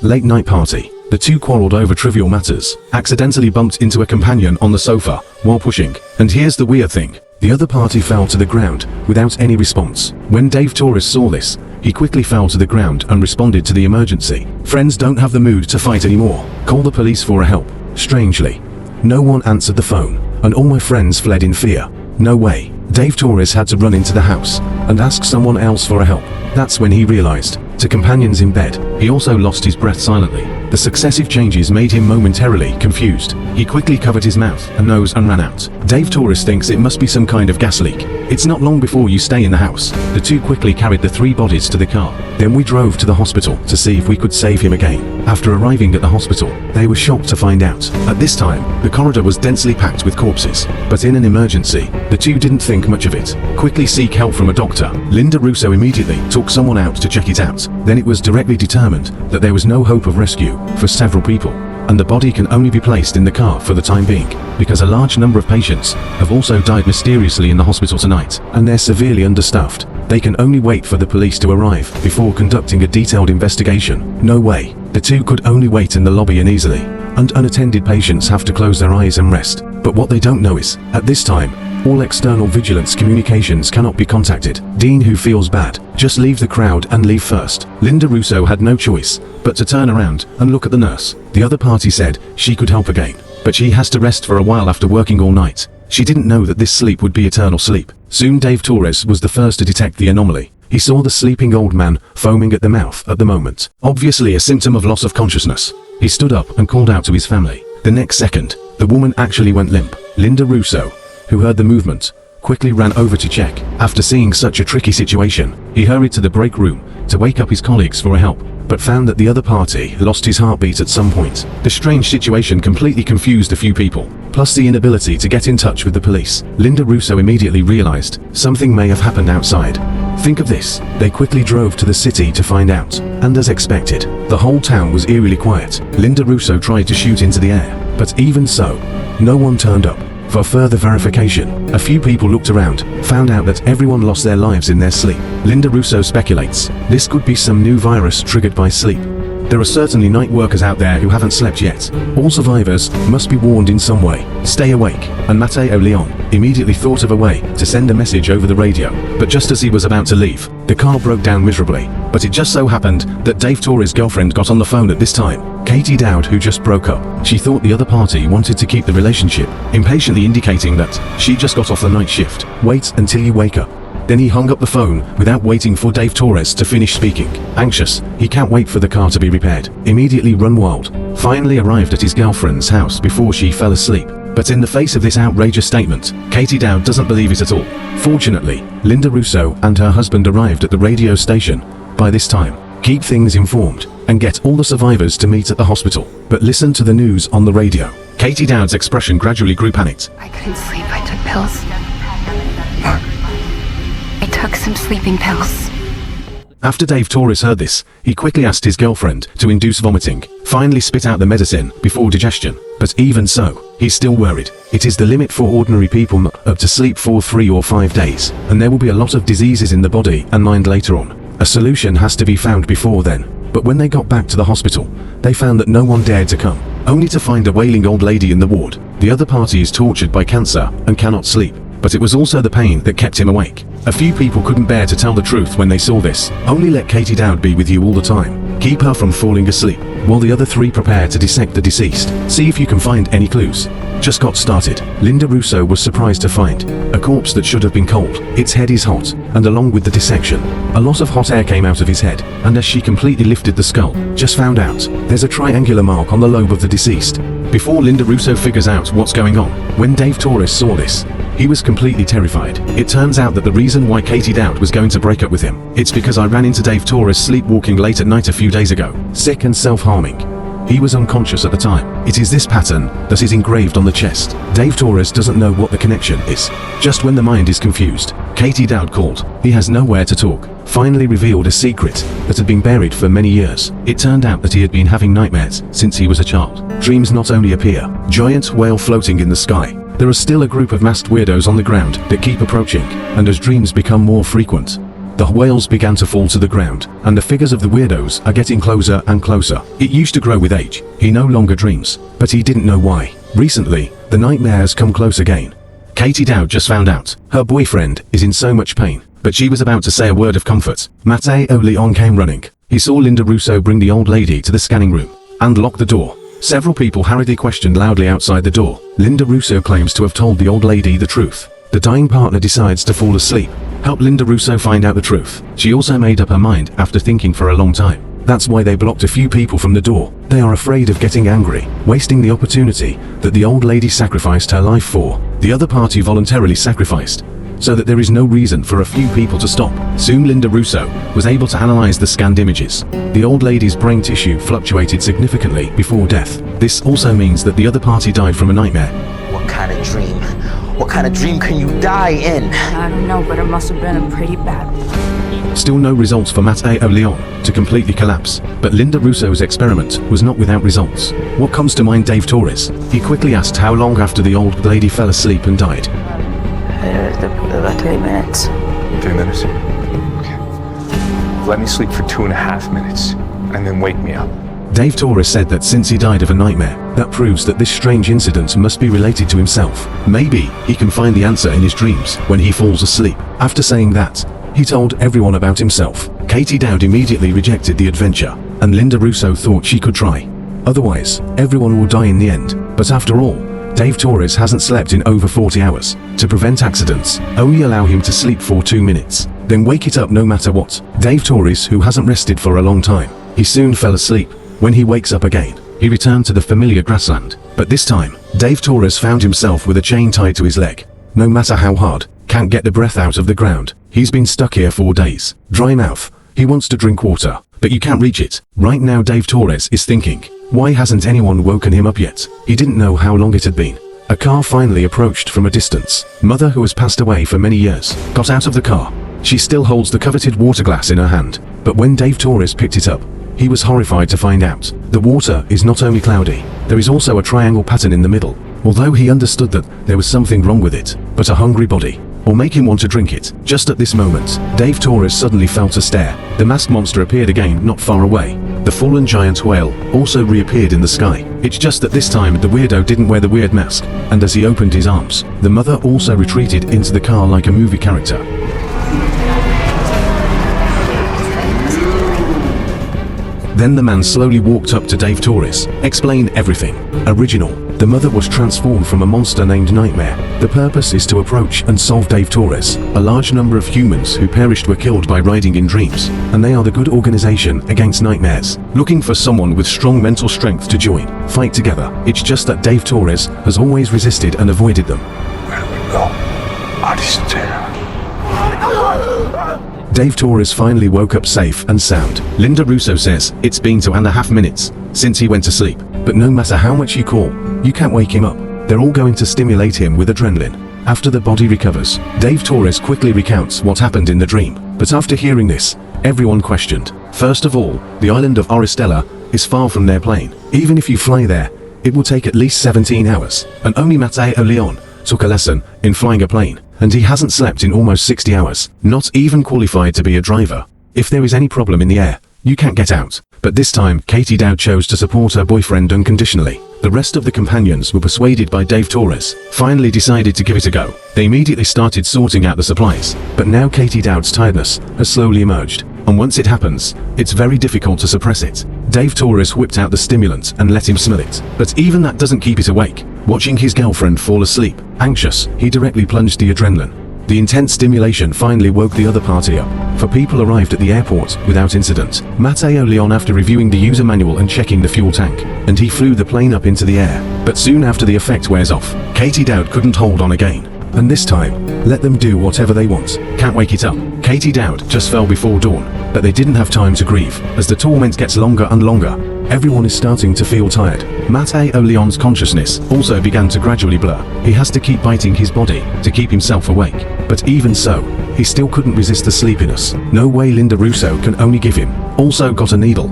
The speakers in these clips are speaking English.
late night party. The two quarreled over trivial matters, accidentally bumped into a companion on the sofa while pushing. And here's the weird thing. The other party fell to the ground without any response. When Dave Torres saw this, he quickly fell to the ground and responded to the emergency. Friends don't have the mood to fight anymore. Call the police for help. Strangely, no one answered the phone, and all my friends fled in fear. No way. Dave Torres had to run into the house and ask someone else for help. That's when he realized, to companions in bed, he also lost his breath silently. The successive changes made him momentarily confused. He quickly covered his mouth and nose and ran out. Dave Torres thinks it must be some kind of gas leak. It's not long before you stay in the house. The two quickly carried the three bodies to the car. Then we drove to the hospital to see if we could save him again. After arriving at the hospital, they were shocked to find out. At this time, the corridor was densely packed with corpses. But in an emergency, the two didn't think much of it. Quickly seek help from a doctor. Linda Russo immediately took someone out to check it out. Then it was directly determined that there was no hope of rescue for several people, and the body can only be placed in the car for the time being, because a large number of patients have also died mysteriously in the hospital tonight, and they're severely understaffed. They can only wait for the police to arrive before conducting a detailed investigation. No way. The two could only wait in the lobby uneasily, and unattended patients have to close their eyes and rest. But what they don't know is, at this time, all external vigilance communications cannot be contacted. Dean, who feels bad, just leave the crowd and leave first. Linda Russo had no choice but to turn around and look at the nurse. The other party said she could help again, but she has to rest for a while after working all night. She didn't know that this sleep would be eternal sleep. Soon Dave Torres was the first to detect the anomaly. He saw the sleeping old man foaming at the mouth at the moment, obviously a symptom of loss of consciousness. He stood up and called out to his family. The next second, the woman actually went limp. Linda Russo, who heard the movement, quickly ran over to check. After seeing such a tricky situation, he hurried to the break room to wake up his colleagues for help, but found that the other party lost his heartbeat at some point. The strange situation completely confused a few people, plus the inability to get in touch with the police. Linda Russo immediately realized something may have happened outside. Think of this, they quickly drove to the city to find out, and as expected, the whole town was eerily quiet. Linda Russo tried to shoot into the air, but even so, no one turned up. For further verification, a few people looked around, found out that everyone lost their lives in their sleep. Linda Russo speculates this could be some new virus triggered by sleep. There are certainly night workers out there who haven't slept yet. All survivors must be warned in some way. Stay awake. And Matteo Leon immediately thought of a way to send a message over the radio. But just as he was about to leave, the car broke down miserably. But it just so happened that Dave Torres' girlfriend got on the phone at this time. Katie Dowd, who just broke up. She thought the other party wanted to keep the relationship, impatiently indicating that she just got off the night shift. Wait until you wake up. Then he hung up the phone without waiting for Dave Torres to finish speaking. Anxious, he can't wait for the car to be repaired. Immediately run wild. Finally arrived at his girlfriend's house before she fell asleep. But in the face of this outrageous statement, Katie Dowd doesn't believe it at all. Fortunately, Linda Russo and her husband arrived at the radio station by this time. Keep things informed and get all the survivors to meet at the hospital. But listen to the news on the radio. Katie Dowd's expression gradually grew panicked. I couldn't sleep. I took pills. I took some sleeping pills. After Dave Torres heard this, he quickly asked his girlfriend to induce vomiting, finally spit out the medicine before digestion. But even so, he's still worried. It is the limit for ordinary people not up to sleep for 3 or 5 days, and there will be a lot of diseases in the body and mind later on. A solution has to be found before then. But when they got back to the hospital, they found that no one dared to come, only to find a wailing old lady in the ward. The other party is tortured by cancer and cannot sleep. But it was also the pain that kept him awake. A few people couldn't bear to tell the truth when they saw this. Only let Katie Dowd be with you all the time. Keep her from falling asleep, while the other 3 prepare to dissect the deceased. See if you can find any clues. Just got started. Linda Russo was surprised to find a corpse that should have been cold. Its head is hot, and along with the dissection, a lot of hot air came out of his head, and as she completely lifted the skull, just found out there's a triangular mark on the lobe of the deceased. Before Linda Russo figures out what's going on, when Dave Torres saw this, he was completely terrified. It turns out that the reason why Katie Dowd was going to break up with him, it's because I ran into Dave Torres sleepwalking late at night a few days ago, sick and self-harming. He was unconscious at the time. It is this pattern that is engraved on the chest. Dave Torres doesn't know what the connection is. Just when the mind is confused, Katie Dowd called. He has nowhere to talk. Finally revealed a secret that had been buried for many years. It turned out that he had been having nightmares since he was a child. Dreams not only appear, giant whale floating in the sky. There are still a group of masked weirdos on the ground that keep approaching, and as dreams become more frequent, The whales began to fall to the ground, and the figures of the weirdos are getting closer and closer. It used to grow with age. He no longer dreams, but he didn't know why. Recently, the nightmare has come close again. Katie Dowd just found out her boyfriend is in so much pain, but she was about to say a word of comfort. Matteo Leon came running. He saw Linda Russo bring the old lady to the scanning room and lock the door. Several people hurriedly questioned loudly outside the door. Linda Russo claims to have told the old lady the truth. The dying partner decides to fall asleep. Help Linda Russo find out the truth. She also made up her mind after thinking for a long time. That's why they blocked a few people from the door. They are afraid of getting angry, wasting the opportunity that the old lady sacrificed her life for. The other party voluntarily sacrificed, so that there is no reason for a few people to stop. Soon Linda Russo was able to analyze the scanned images. The old lady's brain tissue fluctuated significantly before death. This also means that the other party died from a nightmare. What kind of dream? What kind of dream can you die in? I don't know, but it must have been a pretty bad one. Still no results for Matteo Leon to completely collapse, but Linda Russo's experiment was not without results. What comes to mind Dave Torres? He quickly asked how long after the old lady fell asleep and died. About 3 minutes. 3 minutes? Okay. Let me sleep for 2.5 minutes, and then wake me up. Dave Torres said that since he died of a nightmare, that proves that this strange incident must be related to himself. Maybe he can find the answer in his dreams when he falls asleep. After saying that, he told everyone about himself. Katie Dowd immediately rejected the adventure, and Linda Russo thought she could try. Otherwise, everyone will die in the end. But after all, Dave Torres hasn't slept in over 40 hours. To prevent accidents, only allow him to sleep for 2 minutes, then wake it up no matter what. Dave Torres, who hasn't rested for a long time, he soon fell asleep. When he wakes up again, he returned to the familiar grassland. But this time, Dave Torres found himself with a chain tied to his leg. No matter how hard, can't get the breath out of the ground. He's been stuck here for days. Dry mouth. He wants to drink water, but you can't reach it. Right now Dave Torres is thinking, why hasn't anyone woken him up yet? He didn't know how long it had been. A car finally approached from a distance. Mother, who has passed away for many years, got out of the car. She still holds the coveted water glass in her hand. But when Dave Torres picked it up, he was horrified to find out the water is not only cloudy, there is also a triangle pattern in the middle. Although he understood that there was something wrong with it, but a hungry body will make him want to drink it. Just at this moment, Dave Torres suddenly felt a stare. The masked monster appeared again not far away. The fallen giant whale also reappeared in the sky. It's just that this time the weirdo didn't wear the weird mask, and as he opened his arms, the mother also retreated into the car like a movie character. Then the man slowly walked up to Dave Torres, explained everything. Original. The mother was transformed from a monster named Nightmare. The purpose is to approach and solve Dave Torres. A large number of humans who perished were killed by riding in dreams, and they are the good organization against nightmares, looking for someone with strong mental strength to join, fight together. It's just that Dave Torres has always resisted and avoided them. Where do we go? Aristera. Dave Torres finally woke up safe and sound. Linda Russo says it's been 2.5 minutes since he went to sleep, but no matter how much you call, you can't wake him up. They're all going to stimulate him with adrenaline. After the body recovers, Dave Torres quickly recounts what happened in the dream. But after hearing this, everyone questioned. First of all, the island of Oristella is far from their plane. Even if you fly there, it will take at least 17 hours, and only Matteo Leon took a lesson in flying a plane, and he hasn't slept in almost 60 hours, not even qualified to be a driver. If there is any problem in the air, you can't get out. But this time, Katie Dowd chose to support her boyfriend unconditionally. The rest of the companions were persuaded by Dave Torres, finally decided to give it a go. They immediately started sorting out the supplies. But now Katie Dowd's tiredness has slowly emerged, and once it happens, it's very difficult to suppress it. Dave Torres whipped out the stimulant and let him smell it. But even that doesn't keep it awake. Watching his girlfriend fall asleep, anxious, he directly plunged the adrenaline. The intense stimulation finally woke the other party up, for people arrived at the airport without incident. Matteo Leon, after reviewing the user manual and checking the fuel tank, and he flew the plane up into the air. But soon after the effect wears off, Katie Dowd couldn't hold on again. And this time, let them do whatever they want. Can't wake it up. Katie Dowd just fell before dawn, but they didn't have time to grieve. As the torment gets longer and longer, everyone is starting to feel tired. Matteo Leon's consciousness also began to gradually blur. He has to keep biting his body to keep himself awake. But even so, he still couldn't resist the sleepiness. No way Linda Russo can only give him. Also got a needle.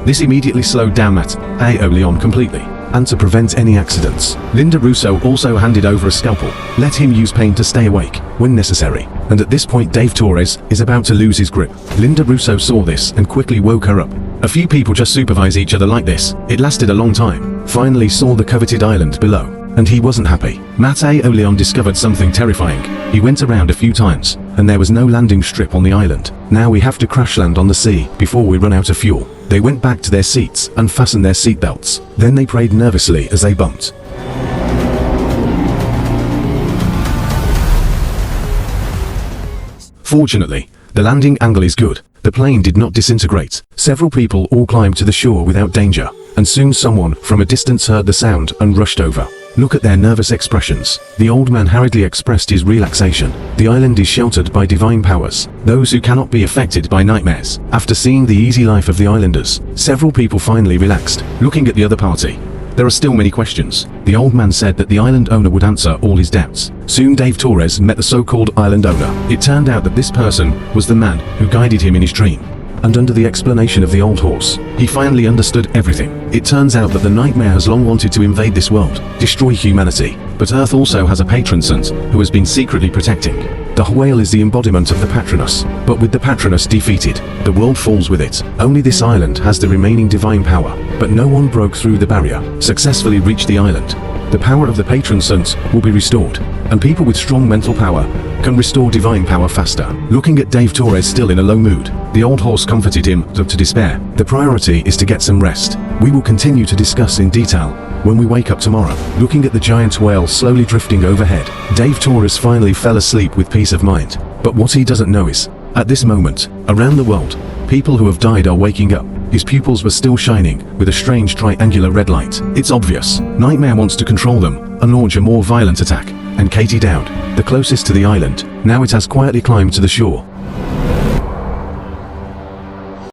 This immediately slowed down Matteo Leon completely. and to prevent any accidents. Linda Russo also handed over a scalpel. Let him use pain to stay awake when necessary. And at this point Dave Torres is about to lose his grip. Linda Russo saw this and quickly woke her up. A few people just supervise each other like this. It lasted a long time. Finally saw the coveted island below, and he wasn't happy. Matteo Leon discovered something terrifying. He went around a few times, and there was no landing strip on the island. Now we have to crash land on the sea before we run out of fuel. They went back to their seats and fastened their seatbelts. Then they prayed nervously as they bumped. Fortunately, the landing angle is good. The plane did not disintegrate. Several people all climbed to the shore without danger, and soon someone from a distance heard the sound and rushed over. Look at their nervous expressions. The old man hurriedly expressed his relaxation. The island is sheltered by divine powers, those who cannot be affected by nightmares. After seeing the easy life of the islanders, several people finally relaxed. Looking at the other party, there are still many questions. The old man said that the island owner would answer all his doubts. Soon Dave Torres met the so-called island owner. It turned out that this person was the man who guided him in his dream. And under the explanation of the old horse, he finally understood everything. It turns out that the nightmare has long wanted to invade this world, destroy humanity. But Earth also has a patron saint who has been secretly protecting. The whale is the embodiment of the Patronus, but with the Patronus defeated, the world falls with it. Only this island has the remaining divine power, but no one broke through the barrier, successfully reached the island. The power of the patron saint will be restored, and people with strong mental power can restore divine power faster. Looking at Dave Torres still in a low mood, the old horse comforted him up to despair. The priority is to get some rest. We will continue to discuss in detail when we wake up tomorrow. Looking at the giant whale slowly drifting overhead, Dave Torres finally fell asleep with peace of mind. But what he doesn't know is, at this moment, around the world, people who have died are waking up. His pupils were still shining with a strange triangular red light. It's obvious. Nightmare wants to control them and launch a more violent attack. And Katie Dowd, the closest to the island, now it has quietly climbed to the shore.